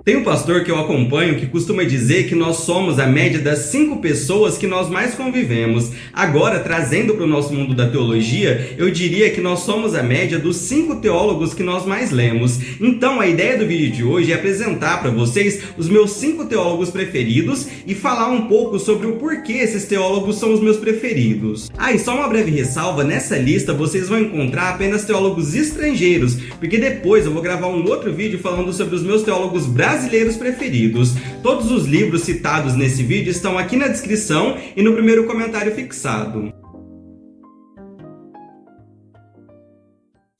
Tem um pastor que eu acompanho que costuma dizer que nós somos a média das 5 pessoas que nós mais convivemos. Agora, trazendo para o nosso mundo da teologia, eu diria que nós somos a média dos 5 teólogos que nós mais lemos. Então, a ideia do vídeo de hoje é apresentar para vocês os meus 5 teólogos preferidos e falar um pouco sobre o porquê esses teólogos são os meus preferidos. E só uma breve ressalva, nessa lista vocês vão encontrar apenas teólogos estrangeiros, porque depois eu vou gravar um outro vídeo falando sobre os meus teólogos brasileiros preferidos. Todos os livros citados nesse vídeo estão aqui na descrição e no primeiro comentário fixado.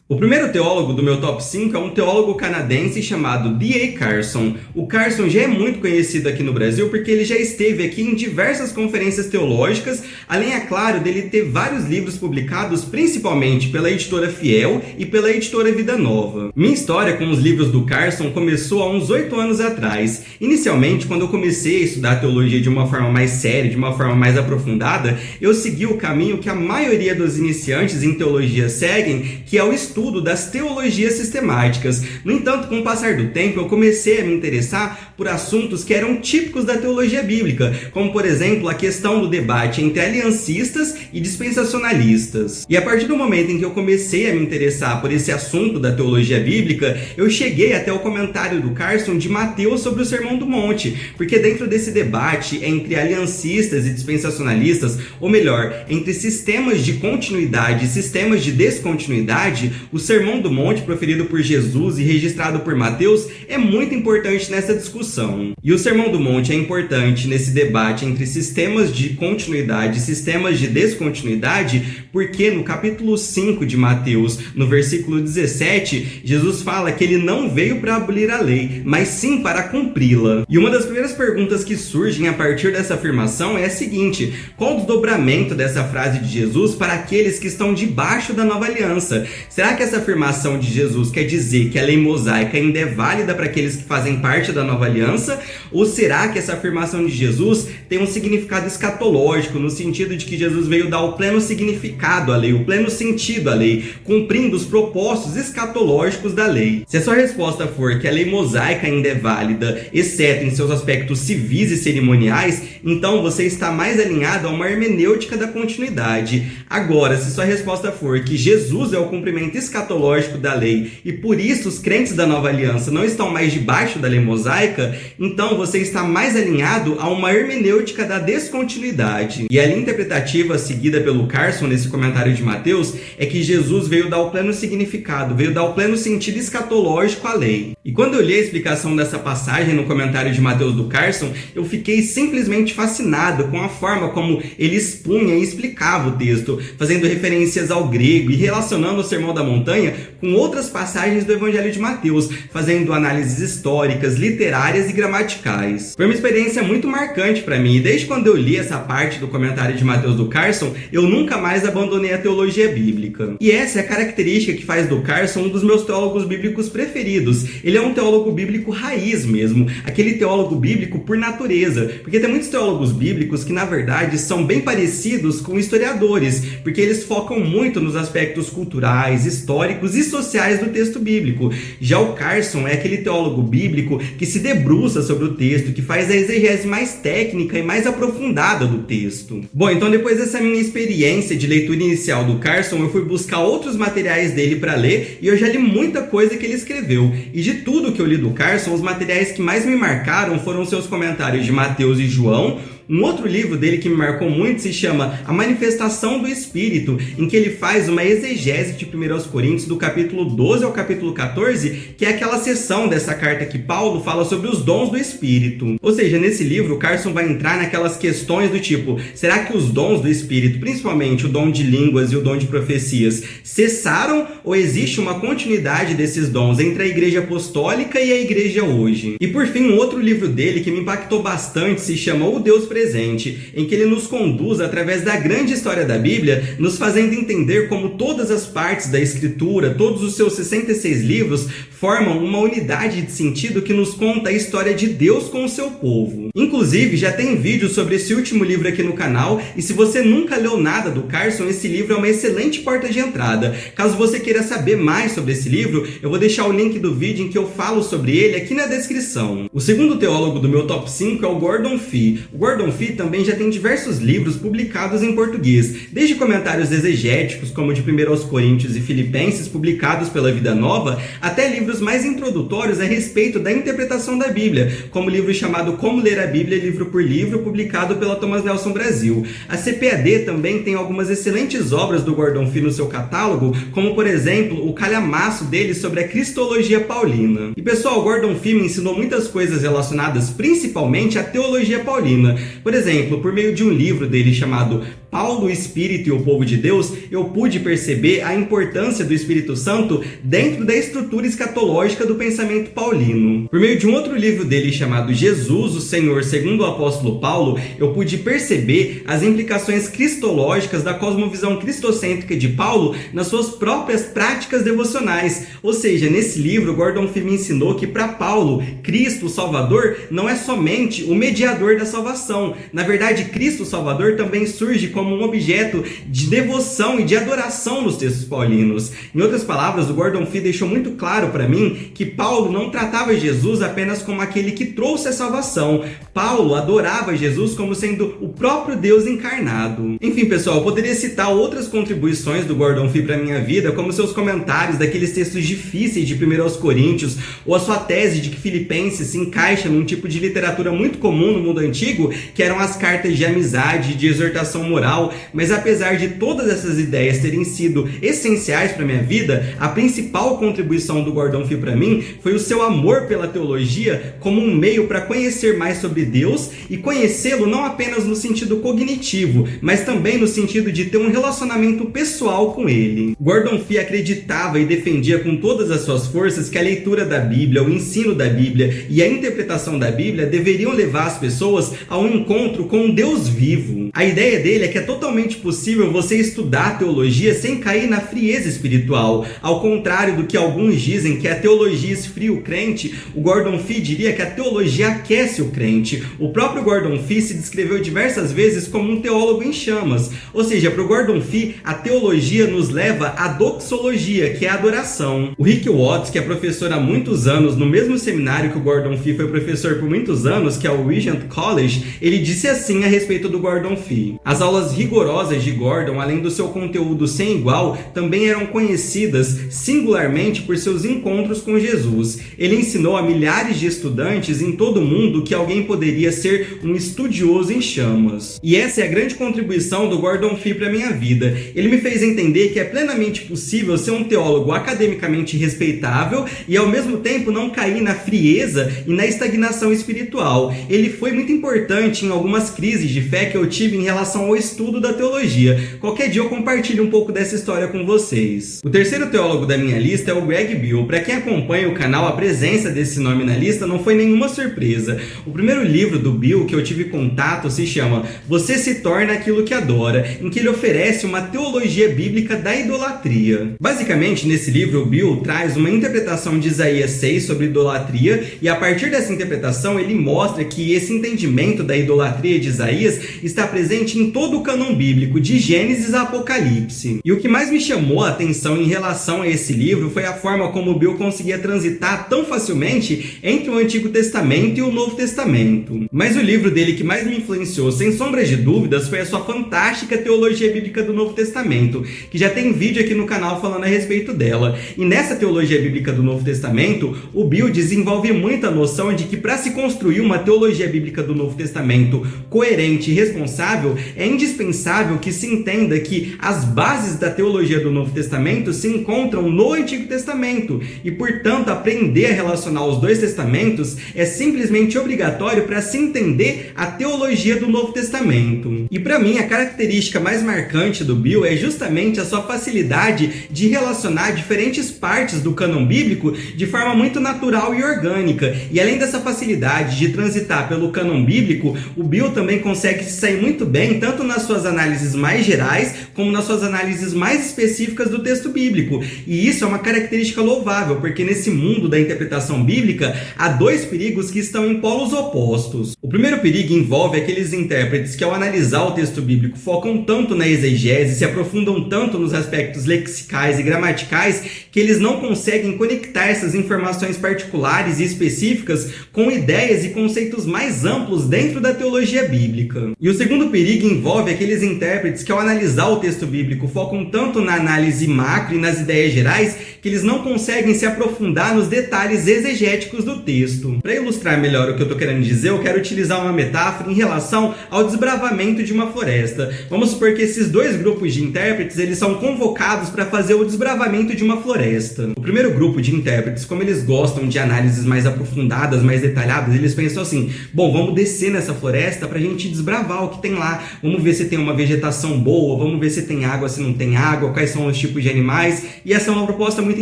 O primeiro teólogo do meu top 5 é um teólogo canadense chamado D.A. Carson. O Carson já é muito conhecido aqui no Brasil porque ele já esteve aqui em diversas conferências teológicas, além, é claro, dele ter vários livros publicados principalmente pela editora Fiel e pela editora Vida Nova. Minha história com os livros do Carson começou há uns 8 anos atrás. Inicialmente, quando eu comecei a estudar teologia de uma forma mais séria, de uma forma mais aprofundada, eu segui o caminho que a maioria dos iniciantes em teologia seguem, que é o estudo das teologias sistemáticas. No entanto, com o passar do tempo, eu comecei a me interessar por assuntos que eram típicos da teologia bíblica, como, por exemplo, a questão do debate entre aliancistas e dispensacionalistas. E a partir do momento em que eu comecei a me interessar por esse assunto da teologia bíblica, eu cheguei até o comentário do Carson de Mateus sobre o Sermão do Monte, porque dentro desse debate entre aliancistas e dispensacionalistas, ou melhor, entre sistemas de continuidade e sistemas de descontinuidade, o Sermão do Monte, proferido por Jesus e registrado por Mateus, é muito importante nessa discussão. E o Sermão do Monte é importante nesse debate entre sistemas de continuidade e sistemas de descontinuidade, porque no capítulo 5 de Mateus, no versículo 17, Jesus fala que ele não veio para abolir a lei, mas sim para cumpri-la. E uma das primeiras perguntas que surgem a partir dessa afirmação é a seguinte: qual o desdobramento dessa frase de Jesus para aqueles que estão debaixo da nova aliança? Será que essa afirmação de Jesus quer dizer que a lei mosaica ainda é válida para aqueles que fazem parte da nova aliança? Ou será que essa afirmação de Jesus tem um significado escatológico, no sentido de que Jesus veio dar o pleno significado à lei, o pleno sentido à lei, cumprindo os propósitos escatológicos da lei? Se a sua resposta for que a lei mosaica ainda é válida, exceto em seus aspectos civis e cerimoniais, então você está mais alinhado a uma hermenêutica da continuidade. Agora, se sua resposta for que Jesus é o cumprimento escatológico da lei e por isso os crentes da nova aliança não estão mais debaixo da lei mosaica, então você está mais alinhado a uma hermenêutica da descontinuidade. E a linha interpretativa seguida pelo Carson nesse comentário de Mateus é que Jesus veio dar o pleno significado, veio dar o pleno sentido escatológico à lei. E quando eu li a explicação dessa passagem no comentário de Mateus do Carson, eu fiquei simplesmente fascinado com a forma como ele expunha e explicava o texto, fazendo referências ao grego e relacionando o Sermão da Montanha com outras passagens do Evangelho de Mateus, fazendo análises históricas, literárias e gramaticais. Foi uma experiência muito marcante para mim, e desde quando eu li essa parte do comentário de Mateus do Carson, eu nunca mais abandonei a teologia bíblica. E essa é a característica que faz do Carson um dos meus teólogos bíblicos preferidos. Ele é um teólogo bíblico raiz mesmo, aquele teólogo bíblico por natureza, porque tem muitos teólogos bíblicos que na verdade são bem parecidos com historiadores, porque eles focam muito nos aspectos culturais, históricos e sociais do texto bíblico. Já o Carson é aquele teólogo bíblico que se debruça sobre o texto, que faz a exegese mais técnica e mais aprofundada do texto. Bom, então depois dessa minha experiência de leitura inicial do Carson, eu fui buscar outros materiais dele para ler e eu já li muita coisa que ele escreveu. E de tudo que eu li do Carson, os materiais que mais me marcaram foram seus comentários de Mateus e João. Um outro livro dele que me marcou muito se chama A Manifestação do Espírito, em que ele faz uma exegese de 1 Coríntios do capítulo 12 ao capítulo 14, que é aquela seção dessa carta que Paulo fala sobre os dons do Espírito. Ou seja, nesse livro o Carson vai entrar naquelas questões do tipo: será que os dons do Espírito, principalmente o dom de línguas e o dom de profecias, cessaram ou existe uma continuidade desses dons entre a igreja apostólica e a igreja hoje? E por fim, um outro livro dele que me impactou bastante se chama O Deus presente, em que ele nos conduz através da grande história da Bíblia, nos fazendo entender como todas as partes da Escritura, todos os seus 66 livros, formam uma unidade de sentido que nos conta a história de Deus com o seu povo. Inclusive, já tem vídeo sobre esse último livro aqui no canal, e se você nunca leu nada do Carson, esse livro é uma excelente porta de entrada. Caso você queira saber mais sobre esse livro, eu vou deixar o link do vídeo em que eu falo sobre ele aqui na descrição. O segundo teólogo do meu top 5 é o Gordon Fee. O Gordon Fee também já tem diversos livros publicados em português, desde comentários exegéticos, como de 1 aos Coríntios e Filipenses, publicados pela Vida Nova, até livros mais introdutórios a respeito da interpretação da Bíblia, como o livro chamado Como Ler a Bíblia, livro por livro, publicado pela Thomas Nelson Brasil. A CPAD também tem algumas excelentes obras do Gordon Fee no seu catálogo, como por exemplo, o calhamaço dele sobre a Cristologia Paulina. E pessoal, o Gordon Fee me ensinou muitas coisas relacionadas principalmente à teologia paulina. Por exemplo, por meio de um livro dele chamado Paulo, o Espírito e o Povo de Deus, eu pude perceber a importância do Espírito Santo dentro da estrutura escatológica do pensamento paulino. Por meio de um outro livro dele chamado Jesus, o Senhor, segundo o apóstolo Paulo, eu pude perceber as implicações cristológicas da cosmovisão cristocêntrica de Paulo nas suas próprias práticas devocionais. Ou seja, nesse livro, Gordon Fee me ensinou que para Paulo, Cristo, o Salvador, não é somente o mediador da salvação. Na verdade, Cristo, o Salvador, também surge como um objeto de devoção e de adoração nos textos paulinos. Em outras palavras, o Gordon Fee deixou muito claro para mim que Paulo não tratava Jesus apenas como aquele que trouxe a salvação. Paulo adorava Jesus como sendo o próprio Deus encarnado. Enfim, pessoal, eu poderia citar outras contribuições do Gordon Fee para minha vida, como seus comentários daqueles textos difíceis de 1 aos Coríntios, ou a sua tese de que Filipenses se encaixa num tipo de literatura muito comum no mundo antigo, que eram as cartas de amizade e de exortação moral. Mas apesar de todas essas ideias terem sido essenciais para minha vida, a principal contribuição do Gordon Fee para mim foi o seu amor pela teologia como um meio para conhecer mais sobre Deus e conhecê-lo não apenas no sentido cognitivo, mas também no sentido de ter um relacionamento pessoal com ele. Gordon Fee acreditava e defendia com todas as suas forças que a leitura da Bíblia, o ensino da Bíblia e a interpretação da Bíblia deveriam levar as pessoas a um encontro com um Deus vivo. A ideia dele é que é totalmente possível você estudar a teologia sem cair na frieza espiritual. Ao contrário do que alguns dizem que a teologia esfria o crente, o Gordon Fee diria que a teologia aquece o crente. O próprio Gordon Fee se descreveu diversas vezes como um teólogo em chamas. Ou seja, para o Gordon Fee, a teologia nos leva à doxologia, que é a adoração. O Rick Watts, que é professor há muitos anos no mesmo seminário que o Gordon Fee foi professor por muitos anos, que é o Regent College, ele disse assim a respeito do Gordon Fee: as aulas rigorosas de Gordon, além do seu conteúdo sem igual, também eram conhecidas singularmente por seus encontros com Jesus. Ele ensinou a milhares de estudantes em todo o mundo que alguém poderia ser um estudioso em chamas. E essa é a grande contribuição do Gordon Fee para minha vida. Ele me fez entender que é plenamente possível ser um teólogo academicamente respeitável e ao mesmo tempo não cair na frieza e na estagnação espiritual. Ele foi muito importante em algumas crises de fé que eu tive em relação ao estudo da teologia. Qualquer dia eu compartilho um pouco dessa história com vocês. O terceiro teólogo da minha lista é o Greg Beale. Para quem acompanha o canal, a presença desse nome na lista não foi nenhuma surpresa. O primeiro livro do Beale que eu tive contato se chama Você se torna aquilo que adora, em que ele oferece uma teologia bíblica da idolatria. Basicamente, nesse livro, o Beale traz uma interpretação de Isaías 6 sobre idolatria, e a partir dessa interpretação ele mostra que esse entendimento da idolatria de Isaías está presente em todo o cânon bíblico, de Gênesis a Apocalipse. E o que mais me chamou a atenção em relação a esse livro foi a forma como o Beale conseguia transitar tão facilmente entre o Antigo Testamento e o Novo Testamento. Mas o livro dele que mais me influenciou, sem sombras de dúvidas, foi a sua fantástica teologia bíblica do Novo Testamento, que já tem vídeo aqui no canal falando a respeito dela. E nessa teologia bíblica do Novo Testamento, o Beale desenvolve muita noção de que para se construir uma teologia bíblica do Novo Testamento coerente e responsável, é indispensável indispensável que se entenda que as bases da teologia do Novo Testamento se encontram no Antigo Testamento e, portanto, aprender a relacionar os dois testamentos é simplesmente obrigatório para se entender a teologia do Novo Testamento. E para mim, a característica mais marcante do Bill é justamente a sua facilidade de relacionar diferentes partes do cânon bíblico de forma muito natural e orgânica. E além dessa facilidade de transitar pelo cânon bíblico, o Bill também consegue se sair muito bem tanto nas suas análises mais gerais como nas suas análises mais específicas do texto bíblico. E isso é uma característica louvável, porque nesse mundo da interpretação bíblica há dois perigos que estão em polos opostos. O primeiro perigo envolve aqueles intérpretes que, ao analisar o texto bíblico, focam tanto na exegese, se aprofundam tanto nos aspectos lexicais e gramaticais, que eles não conseguem conectar essas informações particulares e específicas com ideias e conceitos mais amplos dentro da teologia bíblica. E o segundo perigo envolve aqueles intérpretes que, ao analisar o texto bíblico, focam tanto na análise macro e nas ideias gerais, que eles não conseguem se aprofundar nos detalhes exegéticos do texto. Para ilustrar melhor o que eu estou querendo dizer, eu quero utilizar uma metáfora em relação ao desbravamento de uma floresta. Vamos supor que esses dois grupos de intérpretes, eles são convocados para fazer o desbravamento de uma floresta. O primeiro grupo de intérpretes, como eles gostam de análises mais aprofundadas, mais detalhadas, eles pensam assim: bom, vamos descer nessa floresta para a gente desbravar o que tem lá. Vamos ver se tem uma vegetação boa, vamos ver se tem água, se não tem água, quais são os tipos de animais. E essa é uma proposta muito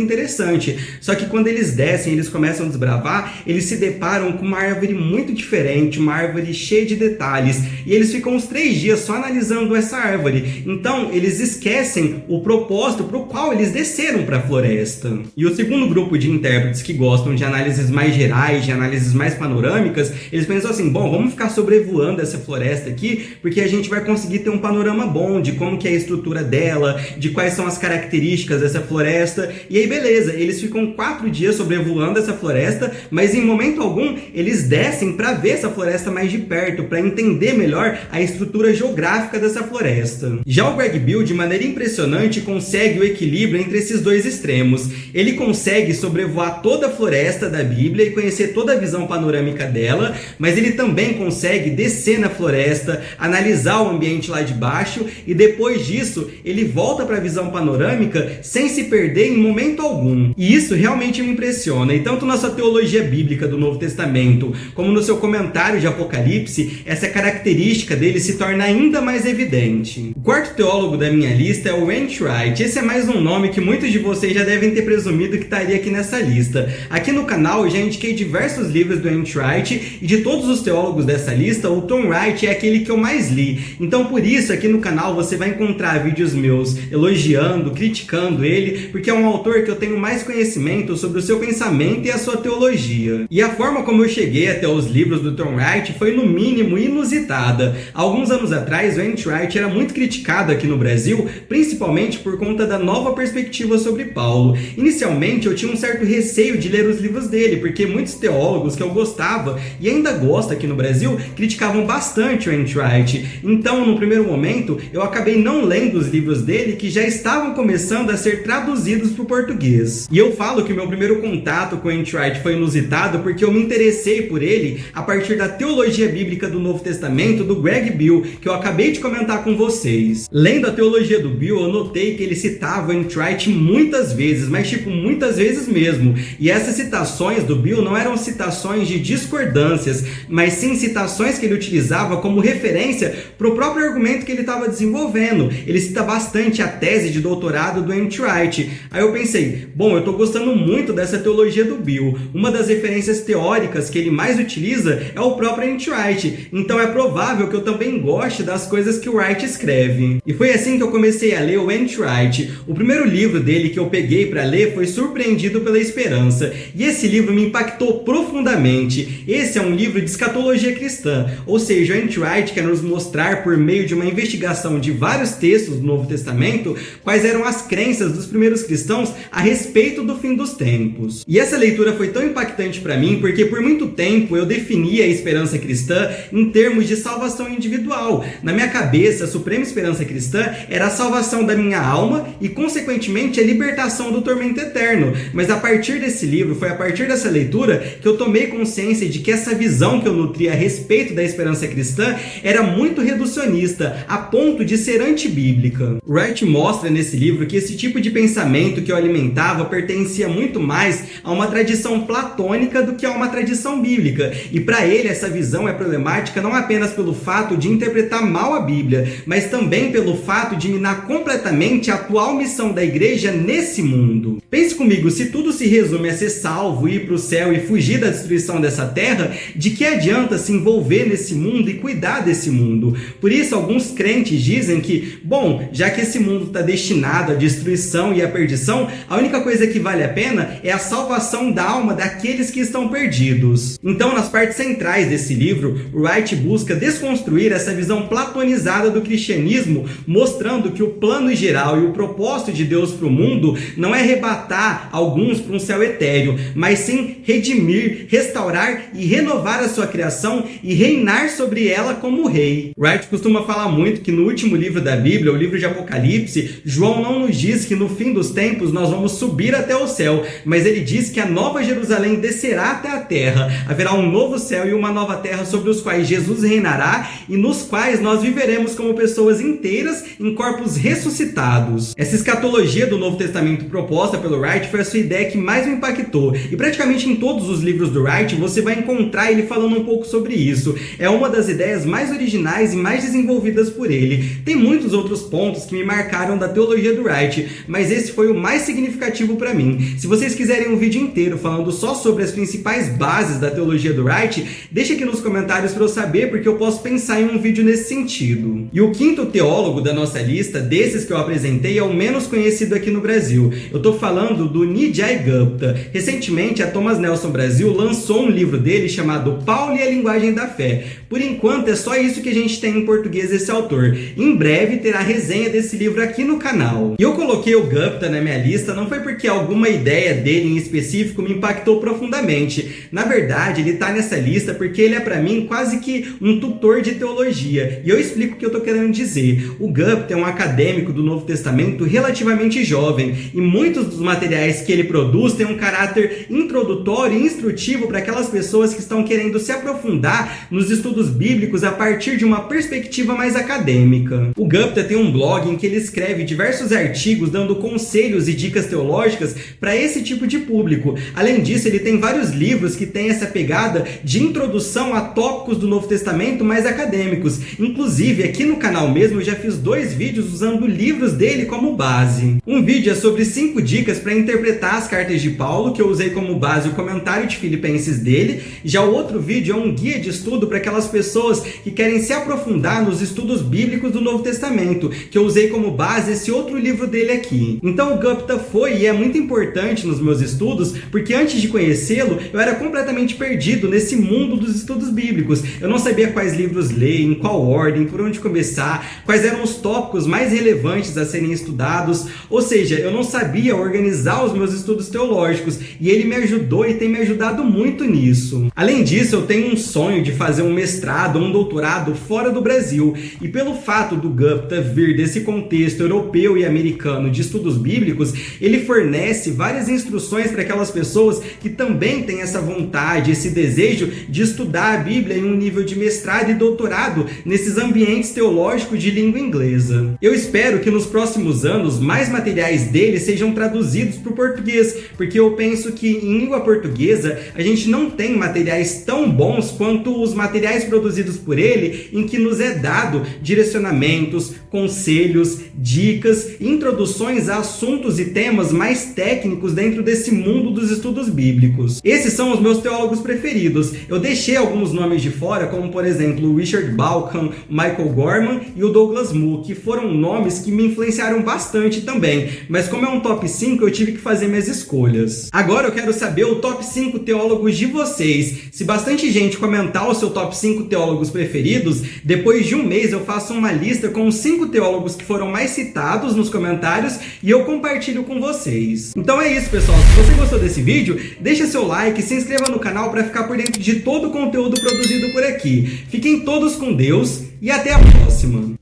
interessante. Só que quando eles descem, eles começam a desbravar, eles se deparam com uma árvore muito diferente, uma árvore cheia de detalhes. E eles ficam uns 3 dias só analisando essa árvore. Então, eles esquecem o propósito para o qual eles desceram para a floresta. E o segundo grupo de intérpretes que gostam de análises mais gerais, de análises mais panorâmicas, eles pensam assim: bom, vamos ficar sobrevoando essa floresta aqui, porque a gente vai conseguir ter um panorama bom de como que é a estrutura dela, de quais são as características dessa floresta. E aí, beleza, eles ficam 4 dias sobrevoando essa floresta, mas em momento algum eles descem para ver essa floresta mais de perto, para entender melhor a estrutura geográfica dessa floresta. Já o Greg Bill, de maneira impressionante, consegue o equilíbrio entre esses dois extremos. Ele consegue sobrevoar toda a floresta da Bíblia e conhecer toda a visão panorâmica dela, mas ele também consegue descer na floresta, analisar o ambiente lá de baixo, e depois disso ele volta para a visão panorâmica sem se perder em momento algum. E isso realmente me impressiona. E tanto na sua teologia bíblica do Novo Testamento, como no seu comentário de Apocalipse, essa característica dele se torna ainda mais evidente. O quarto teólogo da minha lista é o N.T. Wright. Esse é mais um nome que muitos de vocês já devem ter presumido que estaria aqui nessa lista. Aqui no canal eu já indiquei diversos livros do N.T. Wright, e de todos os teólogos dessa lista, o Tom Wright é aquele que eu mais li. Então, por isso, aqui no canal você vai encontrar vídeos meus elogiando, criticando ele, porque é um autor que eu tenho mais conhecimento sobre o seu pensamento e a sua teologia. E a forma como eu cheguei até os livros do Tom Wright foi, no mínimo, inusitada. Há alguns anos atrás, o N.T. Wright era muito criticado aqui no Brasil, principalmente por conta da nova perspectiva sobre Paulo. Inicialmente, eu tinha um certo receio de ler os livros dele, porque muitos teólogos que eu gostava, e ainda gosto aqui no Brasil, criticavam bastante o N.T. Wright. Então, no primeiro momento, eu acabei não lendo os livros dele, que já estavam começando a ser traduzidos para o português. E eu falo que meu primeiro contato com o N.T. Wright foi inusitado porque eu me interessei por ele a partir da teologia bíblica do Novo Testamento do Greg Bill, que eu acabei de comentar com vocês. Lendo a teologia do Bill, eu notei que ele citava o N.T. Wright muitas vezes, mas muitas vezes mesmo. E essas citações do Bill não eram citações de discordâncias, mas sim citações que ele utilizava como referência para o próprio argumento que ele estava desenvolvendo. Ele cita bastante a tese de doutorado do N.T. Wright. Aí eu pensei, bom, eu estou gostando muito dessa teologia do Bill. Uma das referências teóricas que ele mais utiliza é o próprio N.T. Wright. Então é provável que eu também goste das coisas que o Wright escreve. E foi assim que eu comecei a ler o N.T. Wright. O primeiro livro dele que eu peguei para ler foi Surpreendido pela Esperança. E esse livro me impactou profundamente. Esse é um livro de escatologia cristã. Ou seja, o N.T. Wright quer nos mostrar, por meio de uma investigação de vários textos do Novo Testamento, quais eram as crenças dos primeiros cristãos a respeito do fim dos tempos. E essa leitura foi tão impactante para mim porque por muito tempo eu definia a esperança cristã em termos de salvação individual. Na minha cabeça, a suprema esperança cristã era a salvação da minha alma e, consequentemente, a libertação do tormento eterno. Mas a partir desse livro, foi a partir dessa leitura que eu tomei consciência de que essa visão que eu nutria a respeito da esperança cristã era muito reducionista reducionista, a ponto de ser antibíblica. Wright mostra nesse livro que esse tipo de pensamento que eu alimentava pertencia muito mais a uma tradição platônica do que a uma tradição bíblica. E para ele essa visão é problemática não apenas pelo fato de interpretar mal a Bíblia, mas também pelo fato de minar completamente a atual missão da igreja nesse mundo. Pense comigo, se tudo se resume a ser salvo, ir para o céu e fugir da destruição dessa terra, de que adianta se envolver nesse mundo e cuidar desse mundo? Por isso, alguns crentes dizem que, bom, já que esse mundo está destinado à destruição e à perdição, a única coisa que vale a pena é a salvação da alma daqueles que estão perdidos. Então, nas partes centrais desse livro, Wright busca desconstruir essa visão platonizada do cristianismo, mostrando que o plano geral e o propósito de Deus para o mundo não é arrebatar alguns para um céu etéreo, mas sim redimir, restaurar e renovar a sua criação e reinar sobre ela como rei. Wright costuma falar muito que no último livro da Bíblia, o livro de Apocalipse, João não nos diz que no fim dos tempos nós vamos subir até o céu, mas ele diz que a nova Jerusalém descerá até a terra, haverá um novo céu e uma nova terra sobre os quais Jesus reinará e nos quais nós viveremos como pessoas inteiras em corpos ressuscitados. Essa escatologia do Novo Testamento proposta pelo Wright foi a sua ideia que mais me impactou, e praticamente em todos os livros do Wright você vai encontrar ele falando um pouco sobre isso. É uma das ideias mais originais e mais desenvolvidas por ele. Tem muitos outros pontos que me marcaram da teologia do Wright, mas esse foi o mais significativo para mim. Se vocês quiserem um vídeo inteiro falando só sobre as principais bases da teologia do Wright, deixa aqui nos comentários para eu saber, porque eu posso pensar em um vídeo nesse sentido. E o quinto teólogo da nossa lista, desses que eu apresentei, é o menos conhecido aqui no Brasil. Eu estou falando do Nijai Gupta. Recentemente, a Thomas Nelson Brasil lançou um livro dele chamado Paulo e a Linguagem da Fé. Por enquanto, é só isso que a gente tem em português desse autor. Em breve, terá resenha desse livro aqui no canal. E eu coloquei o Gupta na minha lista não foi porque alguma ideia dele em específico me impactou profundamente. Na verdade, ele está nessa lista porque ele é para mim quase que um tutor de teologia. E eu explico o que eu estou querendo dizer. O Gupta é um acadêmico do Novo Testamento relativamente jovem, e muitos dos materiais que ele produz têm um caráter introdutório e instrutivo para aquelas pessoas que estão querendo se aprofundar nos estudos bíblicos a partir de uma perspectiva mais acadêmica. O Gupta tem um blog em que ele escreve diversos artigos dando conselhos e dicas teológicas para esse tipo de público. Além disso, ele tem vários livros que têm essa pegada de introdução a tópicos do Novo Testamento mais acadêmicos. Inclusive, aqui no canal mesmo eu já fiz 2 vídeos usando livros dele como base. Um vídeo é sobre 5 dicas para interpretar as cartas de Paulo, que eu usei como base o comentário de Filipenses dele. Já o outro vídeo é um guia de estudo para aquelas pessoas que querem se aprofundar nos estudos bíblicos do Novo Testamento, que eu usei como base esse outro livro dele aqui. Então o Gupta foi e é muito importante nos meus estudos, porque antes de conhecê-lo, eu era completamente perdido nesse mundo dos estudos bíblicos. Eu não sabia quais livros ler, em qual ordem, por onde começar, quais eram os tópicos mais relevantes a serem estudados, ou seja, eu não sabia organizar os meus estudos teológicos, e ele me ajudou e tem me ajudado muito nisso. Além disso, eu tenho um sonho de fazer um mestrado ou um doutorado fora do Brasil, e pelo fato do Gupta vir desse contexto europeu e americano de estudos bíblicos, ele fornece várias instruções para aquelas pessoas que também têm essa vontade, esse desejo de estudar a Bíblia em um nível de mestrado e doutorado nesses ambientes teológicos de língua inglesa. Eu espero que nos próximos anos mais materiais dele sejam traduzidos para o português, porque eu penso que em língua portuguesa a gente não tem materiais tão bons quanto os materiais produzidos por ele, em que nos é dado direcionamentos, conselhos, dicas, introduções a assuntos e temas mais técnicos dentro desse mundo dos estudos bíblicos. Esses são os meus teólogos preferidos. Eu deixei alguns nomes de fora, como por exemplo o Richard Bauckham, Michael Gorman e o Douglas Moo, que foram nomes que me influenciaram bastante também, mas como é um top 5, eu tive que fazer minhas escolhas. Agora eu quero saber o top 5 teólogos de vocês. Se bastante gente comentar o seu top 5 teólogos preferidos, depois de um mês eu faço uma lista com os 5 teólogos que foram mais citados nos comentários e eu compartilho com vocês. Então é isso, pessoal. Se você gostou desse vídeo, deixa seu like, se inscreva no canal para ficar por dentro de todo o conteúdo produzido por aqui. Fiquem todos com Deus e até a próxima!